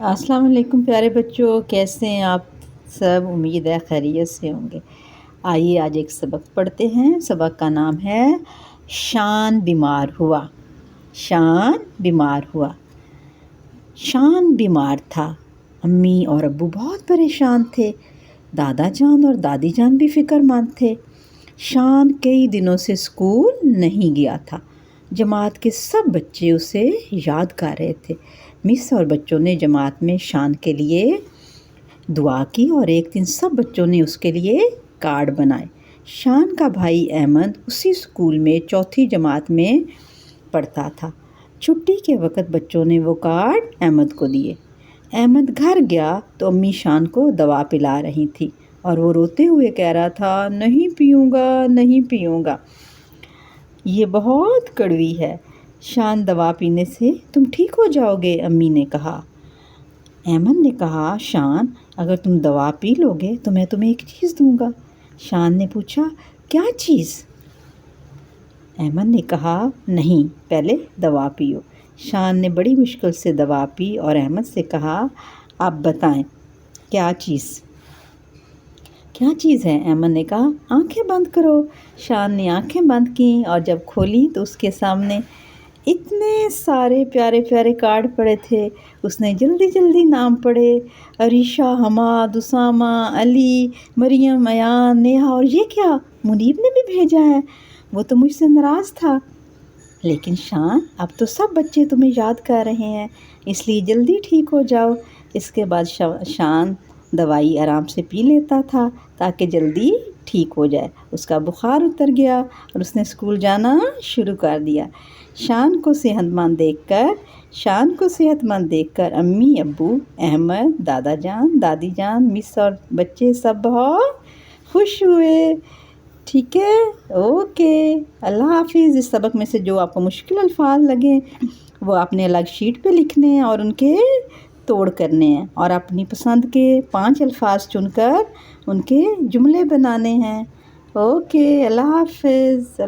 السلام علیکم پیارے بچوں، کیسے ہیں آپ سب؟ امید ہے خیریت سے ہوں گے۔ آئیے آج ایک سبق پڑھتے ہیں۔ سبق کا نام ہے شان بیمار ہوا۔ شان بیمار ہوا۔ شان بیمار تھا۔ امی اور ابو بہت پریشان تھے۔ دادا جان اور دادی جان بھی فکر مند تھے۔ شان کئی دنوں سے اسکول نہیں گیا تھا۔ جماعت کے سب بچے اسے یاد کر رہے تھے۔ مس اور بچوں نے جماعت میں شان کے لیے دعا کی اور ایک دن سب بچوں نے اس کے لیے کارڈ بنائے۔ شان کا بھائی احمد اسی اسکول میں چوتھی جماعت میں پڑھتا تھا۔ چھٹی کے وقت بچوں نے وہ کارڈ احمد کو دیے۔ احمد گھر گیا تو امی شان کو دوا پلا رہی تھی اور وہ روتے ہوئے کہہ رہا تھا، نہیں پیوں گا، نہیں پیوں گا، یہ بہت کڑوی ہے۔ شان، دوا پینے سے تم ٹھیک ہو جاؤ گے، امی نے کہا۔ احمد نے کہا، شان اگر تم دوا پی لو گے تو میں تمہیں ایک چیز دوں گا۔ شان نے پوچھا، کیا چیز؟ احمد نے کہا، نہیں، پہلے دوا پیو۔ شان نے بڑی مشکل سے دوا پی اور احمد سے کہا، آپ بتائیں کیا چیز؟ کیا چیز ہے؟ احمد نے کہا، آنکھیں بند کرو۔ شان نے آنکھیں بند کیں اور جب کھولی تو اس کے سامنے اتنے سارے پیارے پیارے کارڈ پڑے تھے۔ اس نے جلدی جلدی نام پڑھے، عریشہ، حماد، اسامہ، علی، مریم، ایان، نیہا، اور یہ کیا، منیب نے بھی بھیجا ہے؟ وہ تو مجھ سے ناراض تھا۔ لیکن شان، اب تو سب بچے تمہیں یاد کر رہے ہیں، اس لیے جلدی ٹھیک ہو جاؤ۔ اس کے بعد شان دوائی آرام سے پی لیتا تھا تاکہ جلدی ٹھیک ہو جائے۔ اس کا بخار اتر گیا اور اس نے اسکول جانا شروع کر دیا۔ شان کو صحت مند دیکھ کر امی، ابو، احمد، دادا جان، دادی جان، مس اور بچے سب بہت خوش ہوئے۔ ٹھیک ہے، اوکے، اللہ حافظ۔ اس سبق میں سے جو آپ کو مشکل الفاظ لگیں وہ آپ نے الگ شیٹ پہ لکھنے ہیں اور ان کے توڑ کرنے ہیں، اور اپنی پسند کے 5 الفاظ چن کر ان کے جملے بنانے ہیں۔ اوکے، اللہ حافظ۔